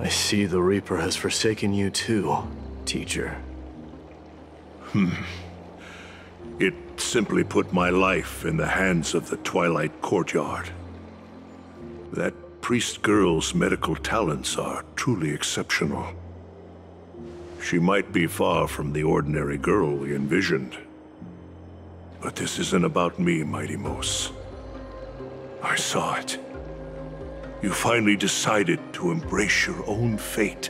I see the Reaper has forsaken you too, teacher. It simply put my life in the hands of the Twilight Courtyard. That priest girl's medical talents are truly exceptional. She might be far from the ordinary girl we envisioned. But this isn't about me, Mighty Mos. I saw it. You finally decided to embrace your own fate.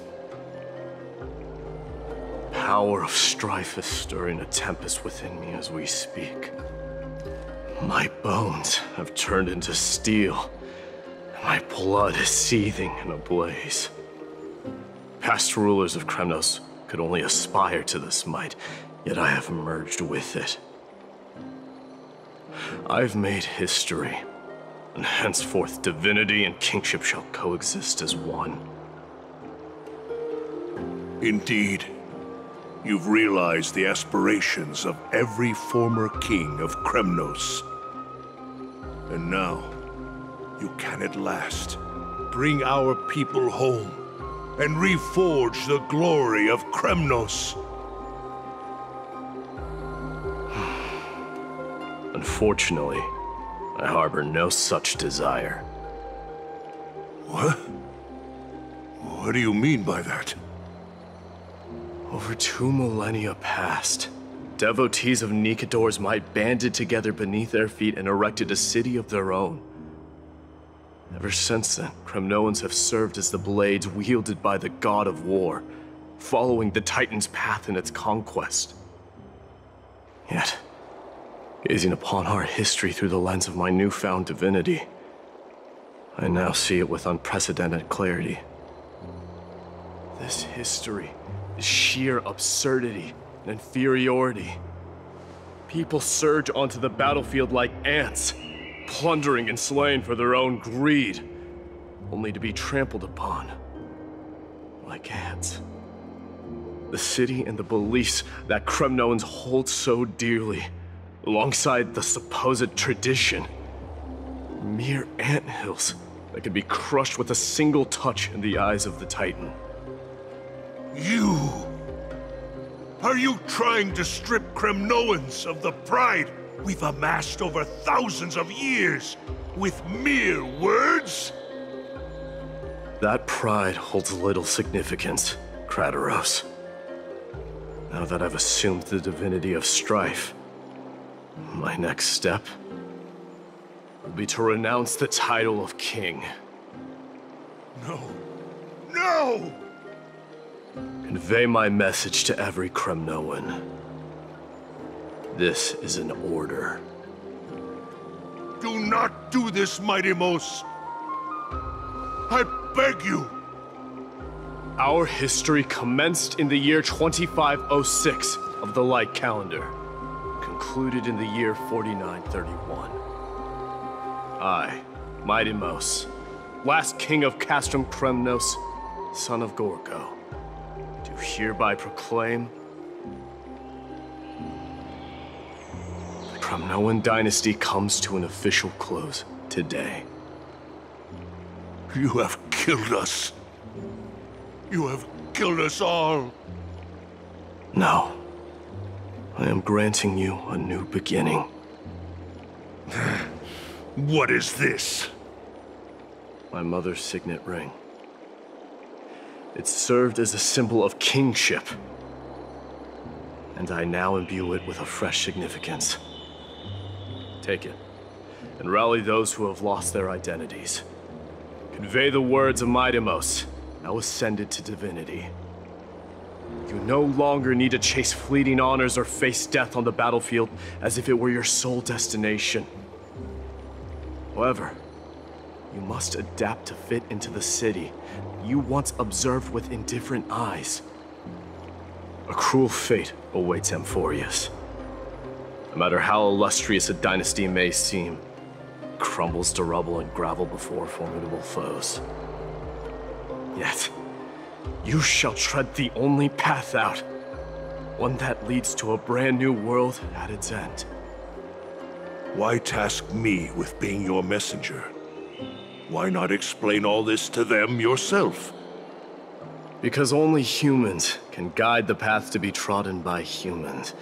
Power of strife is stirring a tempest within me as we speak. My bones have turned into steel, and my blood is seething in a blaze. Past rulers of Kremnos could only aspire to this might, yet I have merged with it. I've made history, and henceforth divinity and kingship shall coexist as one. Indeed. You've realized the aspirations of every former king of Kremnos. And now, you can at last bring our people home and reforge the glory of Kremnos. Unfortunately, I harbor no such desire. What? What do you mean by that? Over 2 millennia past, devotees of Nikador's might banded together beneath their feet and erected a city of their own. Ever since then, Kremnoans have served as the blades wielded by the god of war, following the Titan's path in its conquest. Yet, gazing upon our history through the lens of my newfound divinity, I now see it with unprecedented clarity. This history is sheer absurdity and inferiority. People surge onto the battlefield like ants, plundering and slaying for their own greed, only to be trampled upon like ants. The city and the beliefs that Kremnoans hold so dearly, alongside the supposed tradition, mere anthills that can be crushed with a single touch in the eyes of the Titan. You! Are you trying to strip Kremnoans of the pride we've amassed over thousands of years with mere words? That pride holds little significance, Krataros. Now that I've assumed the divinity of strife, my next step will be to renounce the title of king. No. No! Convey my message to every Kremnoan. This is an order. Do not do this, Mighty Mos. I beg you. Our history commenced in the year 2506 of the Light Calendar, concluded in the year 4931. I, Mighty Mos, last king of Castrum Kremnos, son of Gorgo, do hereby proclaim the Kremnoan dynasty comes to an official close today. You have killed us. You have killed us all. No. I am granting you a new beginning. What is this? My mother's signet ring. It served as a symbol of kingship, and I now imbue it with a fresh significance. Take it, and rally those who have lost their identities. Convey the words of Mighty Mos, now ascended to divinity. You no longer need to chase fleeting honors or face death on the battlefield as if it were your sole destination. However, you must adapt to fit into the city you once observed with indifferent eyes. A cruel fate awaits Amphorius. No matter how illustrious a dynasty may seem, it crumbles to rubble and gravel before formidable foes. Yet, you shall tread the only path out, one that leads to a brand new world at its end. Why task me with being your messenger? Why not explain all this to them yourself? Because only humans can guide the path to be trodden by humans.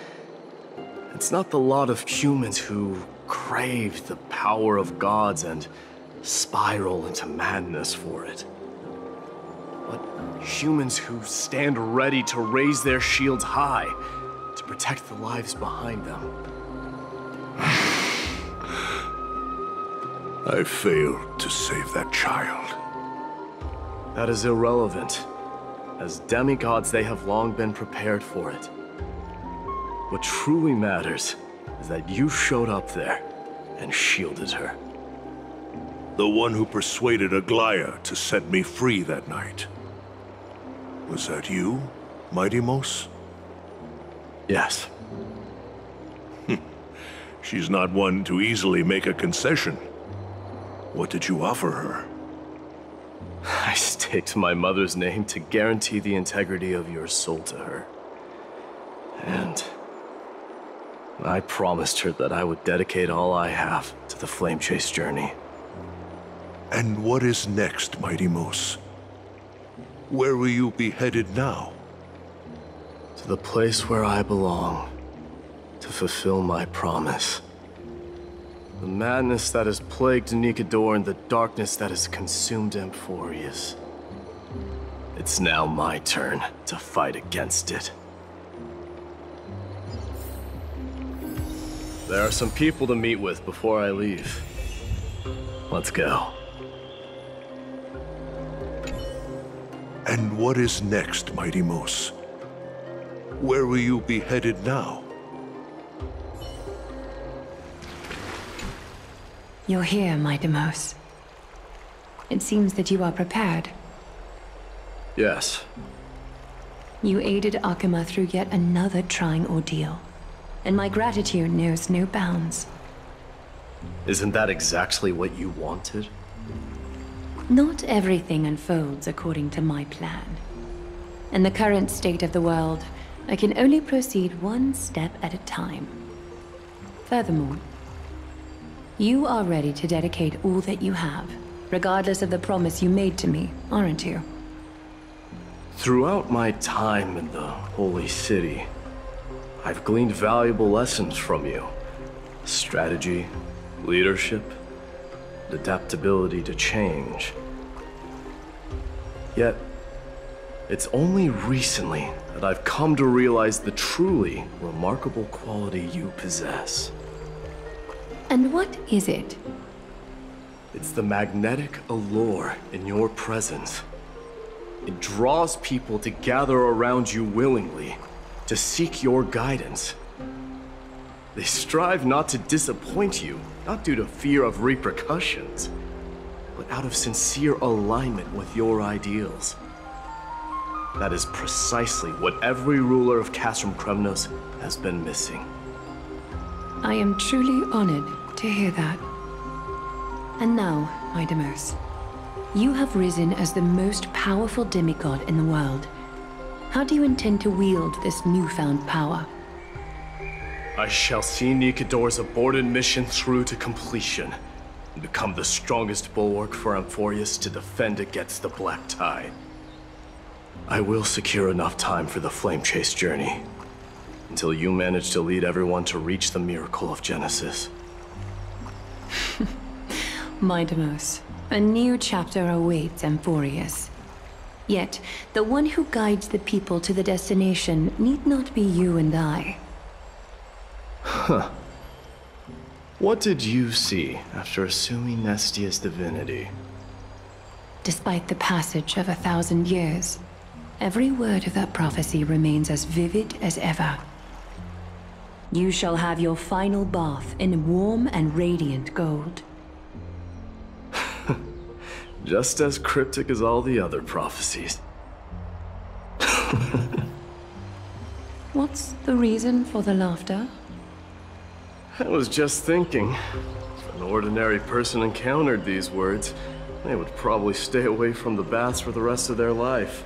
It's not the lot of humans who crave the power of gods and spiral into madness for it. But humans who stand ready to raise their shields high to protect the lives behind them. I failed to save that child. That is irrelevant. As demigods, they have long been prepared for it. What truly matters is that you showed up there and shielded her. The one who persuaded Aglaya to set me free that night. Was that you, Mighty Mos? Yes. She's not one to easily make a concession. What did you offer her? I staked my mother's name to guarantee the integrity of your soul to her. And I promised her that I would dedicate all I have to the Flame Chase journey. And what is next, Mighty Mos? Where will you be headed now? To the place where I belong, to fulfill my promise. The madness that has plagued Nikador and the darkness that has consumed Amphorius. It's now my turn to fight against it. There are some people to meet with before I leave. Let's go. And what is next, Mighty Mos? Where will you be headed now? You're here, Mighty Mos. It seems that you are prepared. Yes. You aided Akuma through yet another trying ordeal, and my gratitude knows no bounds. Isn't that exactly what you wanted? Not everything unfolds according to my plan. In the current state of the world, I can only proceed one step at a time. Furthermore, you are ready to dedicate all that you have, regardless of the promise you made to me, aren't you? Throughout my time in the Holy City, I've gleaned valuable lessons from you. Strategy, leadership, adaptability to change. Yet, it's only recently that I've come to realize the truly remarkable quality you possess. And what is it? It's the magnetic allure in your presence. It draws people to gather around you willingly, to seek your guidance. They strive not to disappoint you, not due to fear of repercussions, but out of sincere alignment with your ideals. That is precisely what every ruler of Castrum Kremnos has been missing. I am truly honored to hear that. And now, Mighty Mos, you have risen as the most powerful demigod in the world. How do you intend to wield this newfound power? I shall see Nikador's aborted mission through to completion, and become the strongest bulwark for Amphorius to defend against the Black Tide. I will secure enough time for the Flame Chase journey, until you manage to lead everyone to reach the miracle of Genesis. Mighty Mos, a new chapter awaits Amphorius. Yet, the one who guides the people to the destination need not be you and I. Huh. What did you see after assuming Nestia's divinity? Despite the passage of 1,000 years, every word of that prophecy remains as vivid as ever. You shall have your final bath in warm and radiant gold. Just as cryptic as all the other prophecies. What's the reason for the laughter? I was just thinking, if an ordinary person encountered these words, they would probably stay away from the baths for the rest of their life.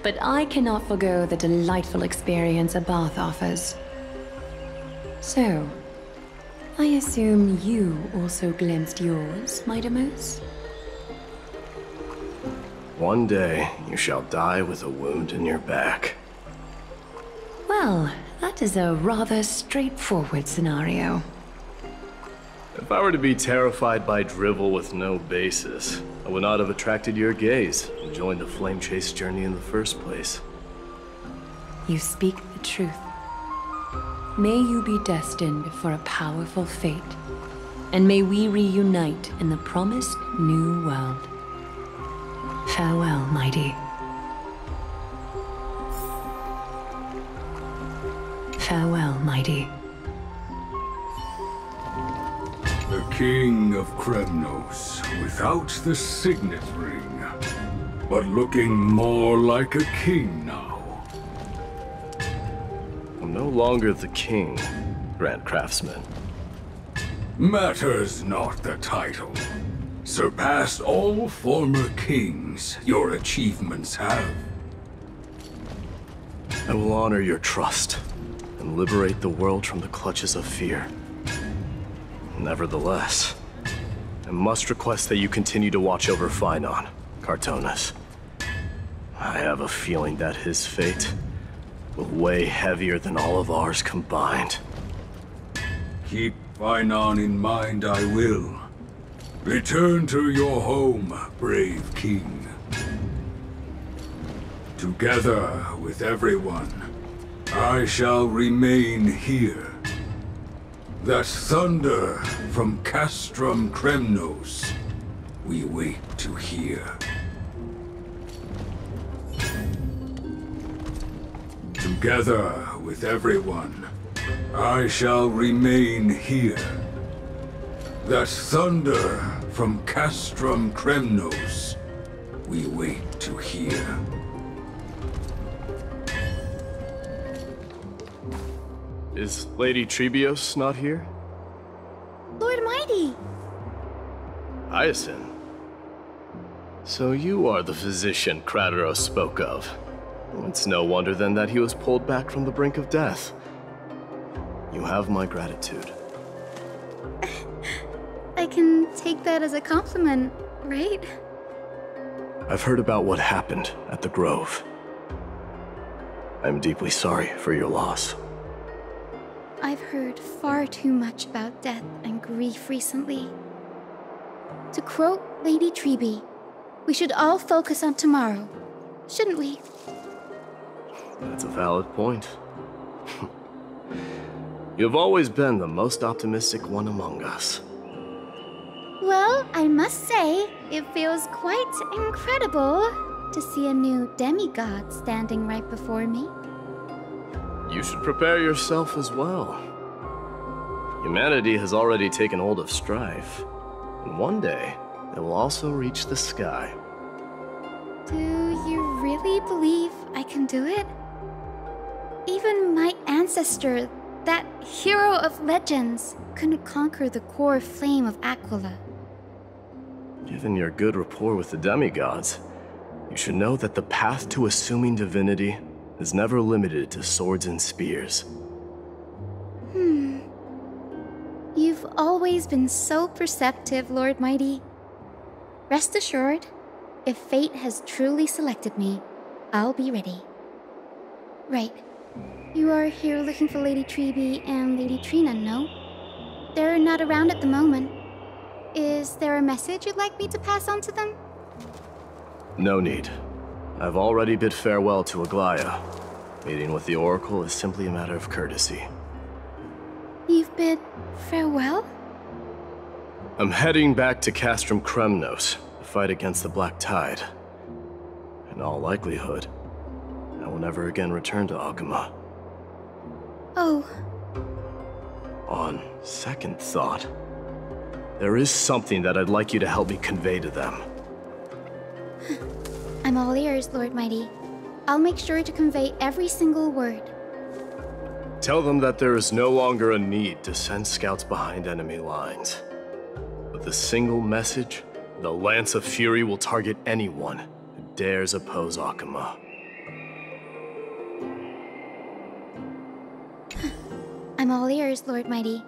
But I cannot forgo the delightful experience a bath offers. So, I assume you also glimpsed yours, Mighty Mos? One day, you shall die with a wound in your back. Well, that is a rather straightforward scenario. If I were to be terrified by drivel with no basis, I would not have attracted your gaze and joined the flame chase journey in the first place. You speak the truth. May you be destined for a powerful fate, and may we reunite in the promised new world. Farewell, mighty. Farewell, mighty. The King of Kremnos, without the signet ring, but looking more like a king now. I'm no longer the king, Grand Craftsman. Matters not the title. Surpassed all former kings your achievements have. I will honor your trust and liberate the world from the clutches of fear. Nevertheless, I must request that you continue to watch over Phainon, Cartonis. I have a feeling that his fate will weigh heavier than all of ours combined. Keep Phainon in mind, I will. Return to your home, brave king. Together with everyone, I shall remain here. That thunder from Castrum Kremnos, we wait to hear. Together with everyone, I shall remain here. That thunder from Castrum Kremnos, we wait to hear. Is Lady Trebios not here? Lord Mighty! Hyacinth. So you are the physician Krateros spoke of. It's no wonder then that he was pulled back from the brink of death. You have my gratitude. I can take that as a compliment, right? I've heard about what happened at the Grove. I'm deeply sorry for your loss. I've heard far too much about death and grief recently. To quote Lady Treby, we should all focus on tomorrow, shouldn't we? That's a valid point. You've always been the most optimistic one among us. Well, I must say, it feels quite incredible to see a new demigod standing right before me. You should prepare yourself as well. Humanity has already taken hold of strife, and one day it will also reach the sky. Do you really believe I can do it? Even my ancestor, that hero of legends, couldn't conquer the core flame of Aquila. Given your good rapport with the demigods, you should know that the path to assuming divinity is never limited to swords and spears. You've always been so perceptive, Lord Mighty. Rest assured, if fate has truly selected me, I'll be ready. Right. You are here looking for Lady Treby and Lady Trina, no? They're not around at the moment. Is there a message you'd like me to pass on to them? No need. I've already bid farewell to Aglaya. Meeting with the Oracle is simply a matter of courtesy. You've bid farewell? I'm heading back to Castrum Kremnos to fight against the Black Tide. In all likelihood, I will never again return to Akuma. Oh. On second thought, there is something that I'd like you to help me convey to them. I'm all ears, Lord Mighty. I'll make sure to convey every single word. Tell them that there is no longer a need to send scouts behind enemy lines. With a single message, the Lance of Fury will target anyone who dares oppose Akuma. I'm all ears, Lord Mighty.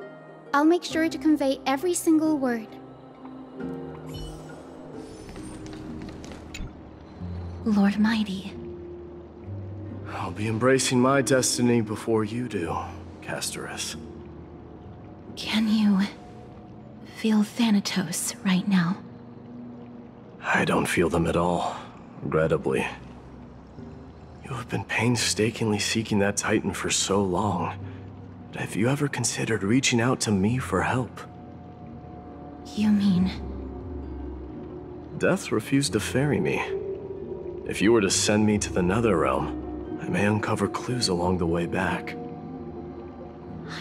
I'll make sure to convey every single word. Lord Mighty. I'll be embracing my destiny before you do, Castorus. Can you feel Thanatos right now? I don't feel them at all, regrettably. You have been painstakingly seeking that Titan for so long. But have you ever considered reaching out to me for help? You mean... Death refused to ferry me. If you were to send me to the Netherrealm, I may uncover clues along the way back.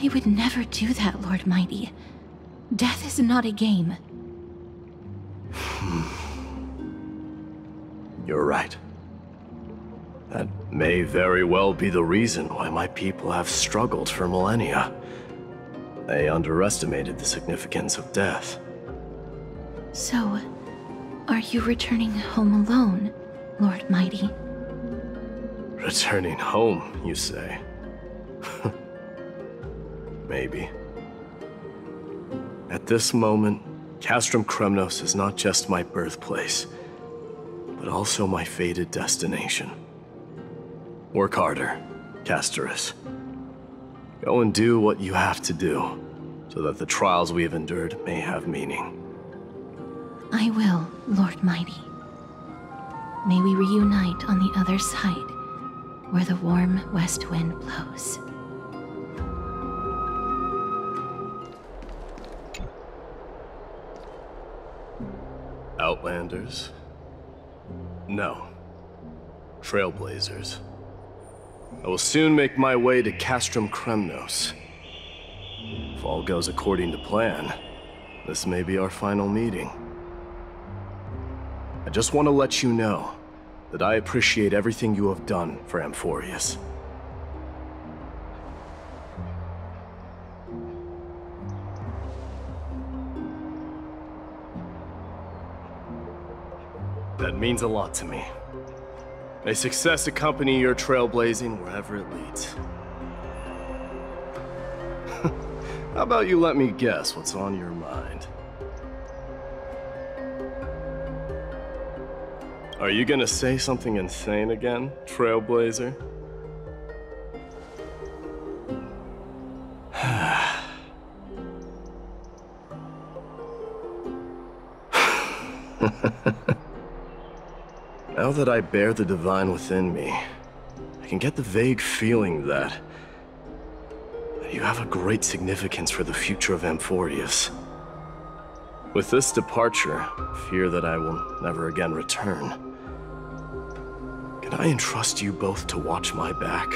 I would never do that, Lord Mighty. Death is not a game. You're right. That may very well be the reason why my people have struggled for millennia. They underestimated the significance of death. So, are you returning home alone, Lord Mighty? Returning home, you say? Maybe. At this moment, Castrum Kremnos is not just my birthplace, but also my fated destination. Work harder, Castorus. Go and do what you have to do, so that the trials we have endured may have meaning. I will, Lord Mighty. May we reunite on the other side, where the warm west wind blows. Outlanders? No. Trailblazers. I will soon make my way to Castrum Kremnos. If all goes according to plan, this may be our final meeting. I just want to let you know that I appreciate everything you have done for Amphorius. That means a lot to me. May success accompany your trailblazing wherever it leads. How about you let me guess what's on your mind? Are you gonna say something insane again, Trailblazer? Now that I bear the divine within me, I can get the vague feeling that you have a great significance for the future of Amphorius. With this departure, I fear that I will never again return. Can I entrust you both to watch my back,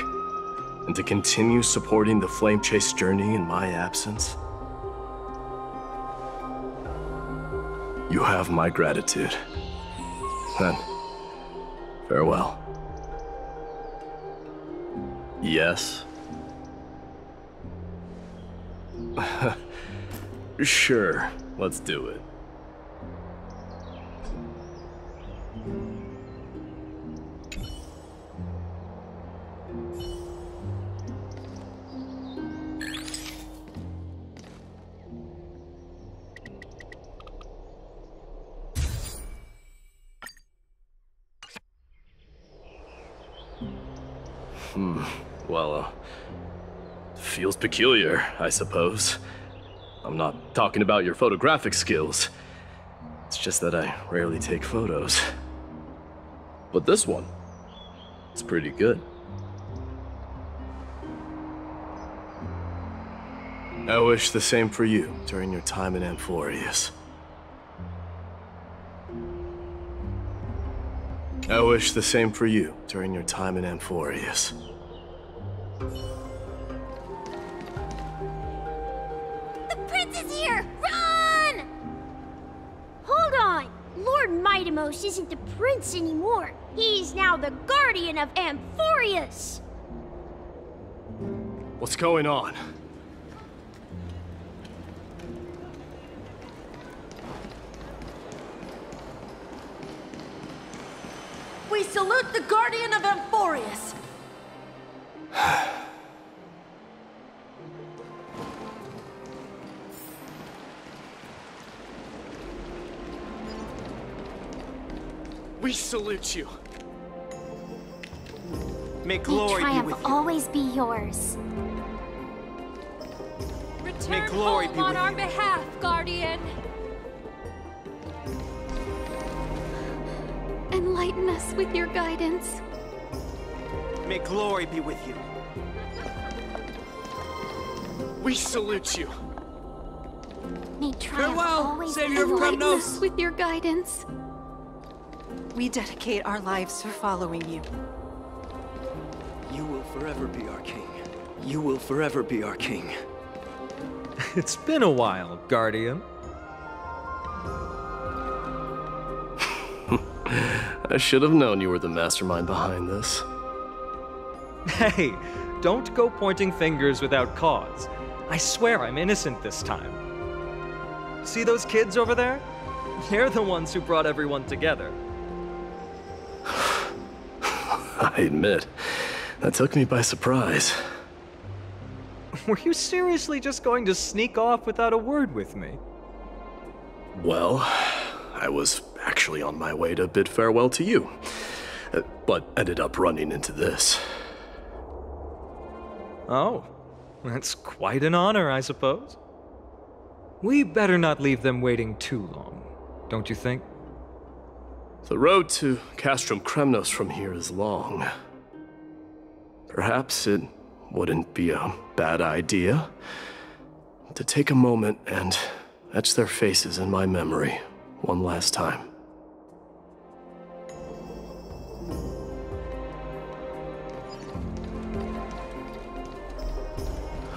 and to continue supporting the Flame Chase journey in my absence? You have my gratitude. Then, farewell. Yes? Sure, let's do it. Well, feels peculiar, I suppose. I'm not talking about your photographic skills. It's just that I rarely take photos. But this one, it's pretty good. I wish the same for you during your time in Amphorius. I wish the same for you during your time in Amphorius. The prince is here! Run! Hold on! Lord Mightimos isn't the prince anymore. He's now the guardian of Amphorius! What's going on? We salute the guardian of Amphorius! We salute you. May May glory be triumph with you. always be yours. Return glory home be on with our you. behalf, Guardian. Enlighten us with your guidance. May glory be with you. We salute you. May triumph Farewell, always Savior of be yours. Enlighten Kremnos. us with your guidance. We dedicate our lives for following you. You will forever be our king. You will forever be our king. It's been a while, Guardian. I should have known you were the mastermind behind this. Hey, don't go pointing fingers without cause. I swear I'm innocent this time. See those kids over there? They're the ones who brought everyone together. I admit, that took me by surprise. Were you seriously just going to sneak off without a word with me? Well, I was actually on my way to bid farewell to you, but ended up running into this. Oh, that's quite an honor, I suppose. We better not leave them waiting too long, don't you think? The road to Castrum Kremnos from here is long. Perhaps it wouldn't be a bad idea to take a moment and etch their faces in my memory one last time.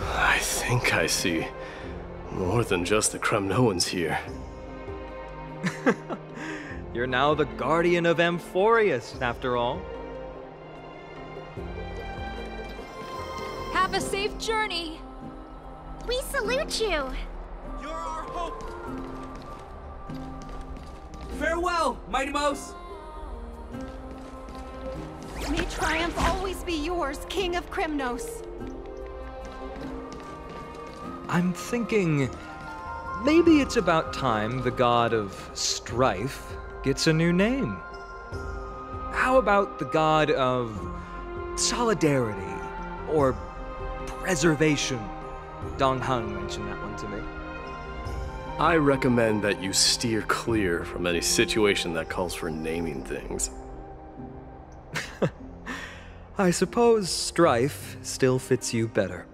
I think I see more than just the Kremnoans here. You're now the Guardian of Amphorius, after all. Have a safe journey. We salute you. You're our hope. Farewell, Mighty Mouse. May triumph always be yours, King of Kremnos. I'm thinking maybe it's about time the god of strife gets a new name. How about the god of solidarity or preservation? Dong Hung mentioned that one to me. I recommend that you steer clear from any situation that calls for naming things. I suppose strife still fits you better.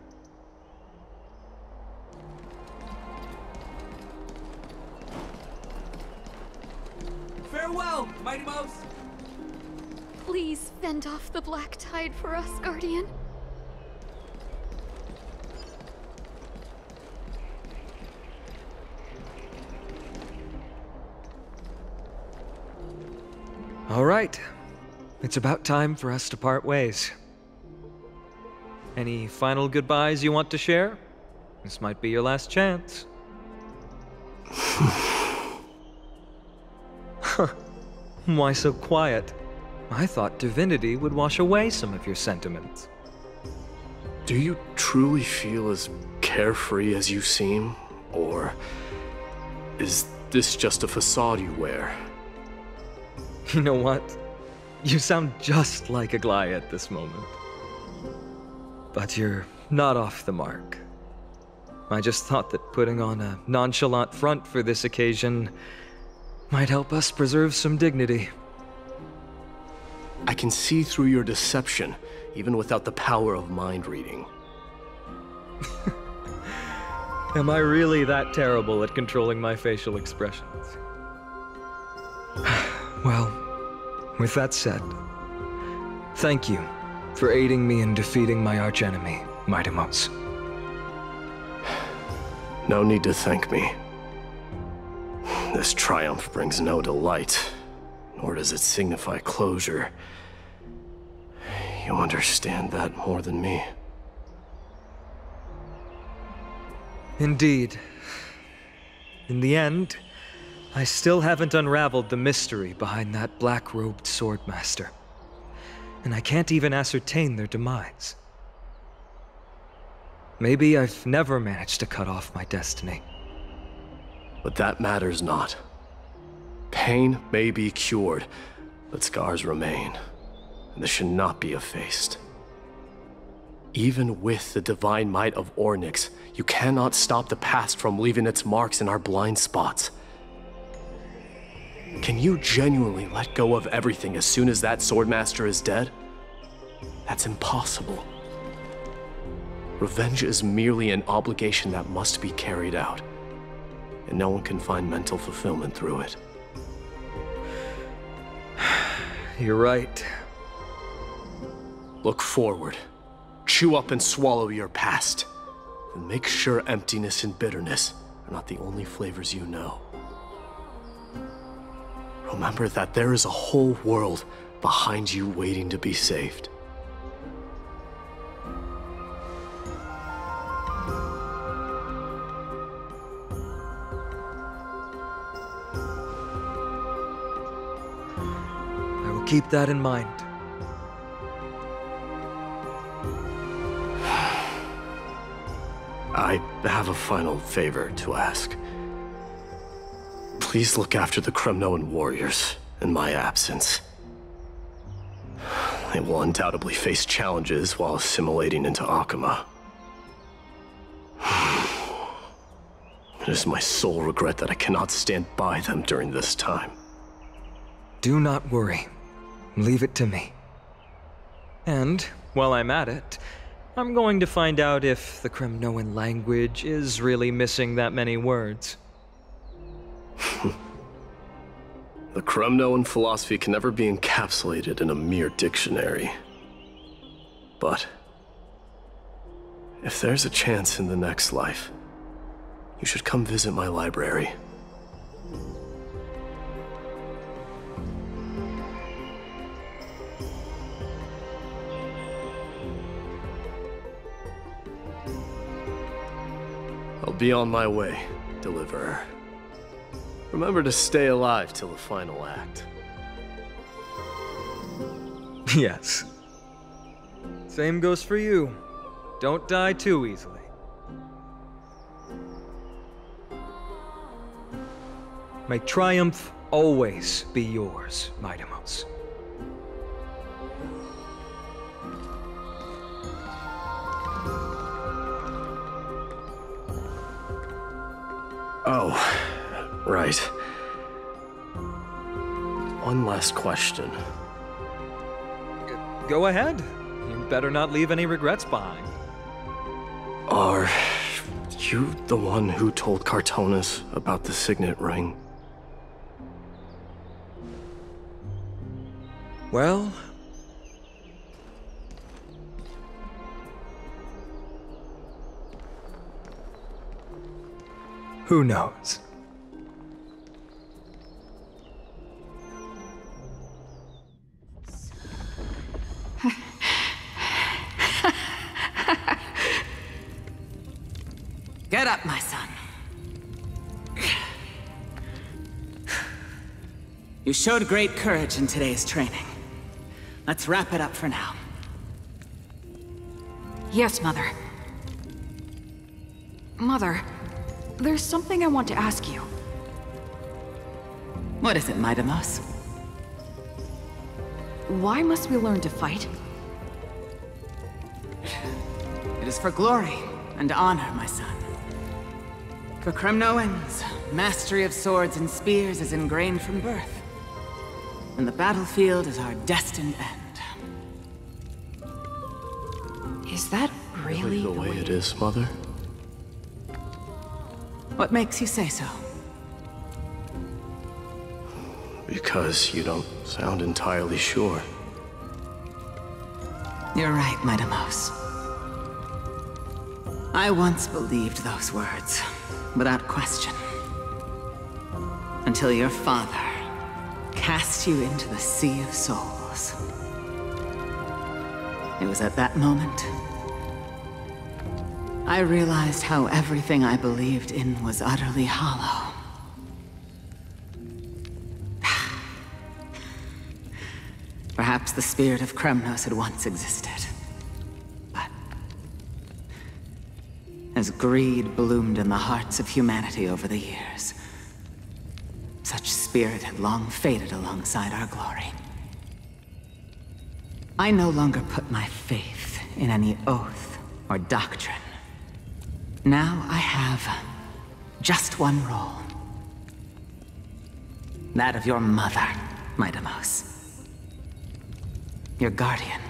Farewell, Mighty Mouse. Please fend off the black tide for us, Guardian. All right. It's about time for us to part ways. Any final goodbyes you want to share? This might be your last chance. Why so quiet? I thought divinity would wash away some of your sentiments. Do you truly feel as carefree as you seem? Or is this just a facade you wear? You know what? You sound just like Aglaia at this moment. But you're not off the mark. I just thought that putting on a nonchalant front for this occasion might help us preserve some dignity. I can see through your deception, even without the power of mind reading. Am I really that terrible at controlling my facial expressions? Well, with that said, thank you for aiding me in defeating my archenemy, Mighty Mouse. No need to thank me. This triumph brings no delight, nor does it signify closure. You understand that more than me. Indeed. In the end, I still haven't unraveled the mystery behind that black-robed swordmaster. And I can't even ascertain their demise. Maybe I've never managed to cut off my destiny. But that matters not. Pain may be cured, but scars remain, and this should not be effaced. Even with the divine might of Ornyx, you cannot stop the past from leaving its marks in our blind spots. Can you genuinely let go of everything as soon as that Swordmaster is dead? That's impossible. Revenge is merely an obligation that must be carried out, and no one can find mental fulfillment through it. You're right. Look forward. Chew up and swallow your past. And make sure emptiness and bitterness are not the only flavors you know. Remember that there is a whole world behind you waiting to be saved. I will keep that in mind. I have a final favor to ask. Please look after the Kremnoan warriors in my absence. They will undoubtedly face challenges while assimilating into Akama. It is my sole regret that I cannot stand by them during this time. Do not worry. Leave it to me. And, while I'm at it, I'm going to find out if the Kremnoan language is really missing that many words. The Kremnoan philosophy can never be encapsulated in a mere dictionary. But if there's a chance in the next life, you should come visit my library. I'll be on my way, Deliverer. Remember to stay alive till the final act. Yes. Same goes for you. Don't die too easily. May triumph always be yours, Midamos. Oh, right. One last question. Go ahead. You better not leave any regrets behind. Are you the one who told Cartonis about the signet ring? Well... who knows? Get up, my son. You showed great courage in today's training. Let's wrap it up for now. Yes, Mother. Mother, there's something I want to ask you. What is it, Midamos? Why must we learn to fight? It is for glory and honor, my son. For Kremnoans, mastery of swords and spears is ingrained from birth. And the battlefield is our destined end. Is that really the way it is, Mother? What makes you say so? Because you don't sound entirely sure. You're right, Midamos. I once believed those words, without question. Until your father cast you into the Sea of Souls. It was at that moment I realized how everything I believed in was utterly hollow. Perhaps the spirit of Kremnos had once existed. But as greed bloomed in the hearts of humanity over the years, such spirit had long faded alongside our glory. I no longer put my faith in any oath or doctrine. Now I have just one role. That of your mother, Midamos. Your guardian.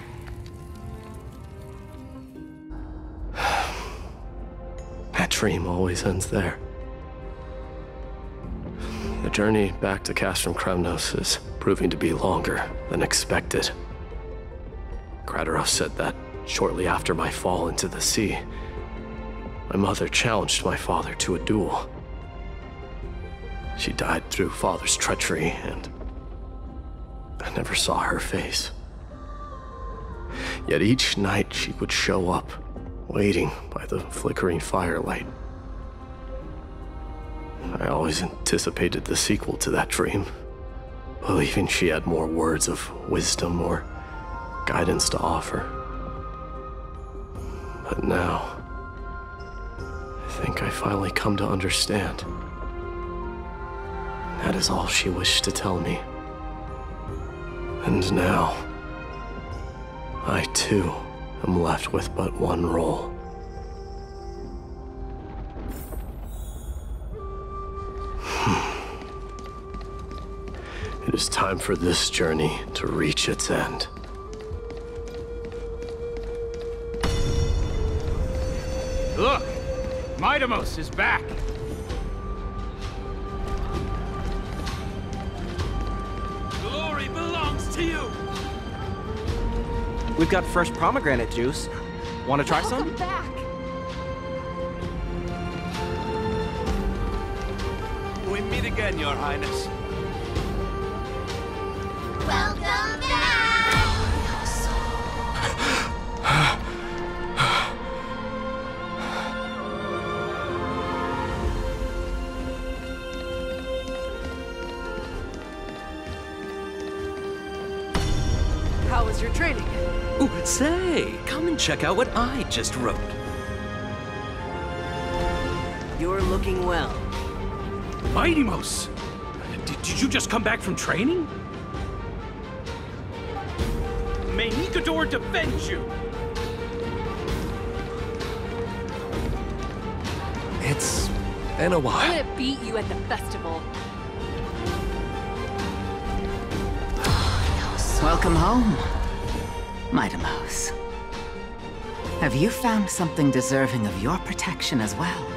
That dream always ends there. The journey back to Castrum Kremnos is proving to be longer than expected. Krateros said that shortly after my fall into the sea, my mother challenged my father to a duel. She died through father's treachery, and I never saw her face. Yet each night she would show up, waiting by the flickering firelight. I always anticipated the sequel to that dream, believing she had more words of wisdom or guidance to offer. But now, I think I finally come to understand. That is all she wished to tell me. And now, I too am left with but one role. It is time for this journey to reach its end. Look! Midamos is back! Glory belongs to you! We've got fresh pomegranate juice. Want to try some? Back. We meet again, Your Highness. Welcome back! How was your training? Ooh, say, come and check out what I just wrote. You're looking well. Midamos! Did you just come back from training? May Nikador defend you! It's been a while. I'm gonna beat you at the festival. Welcome home, Midamos. Have you found something deserving of your protection as well?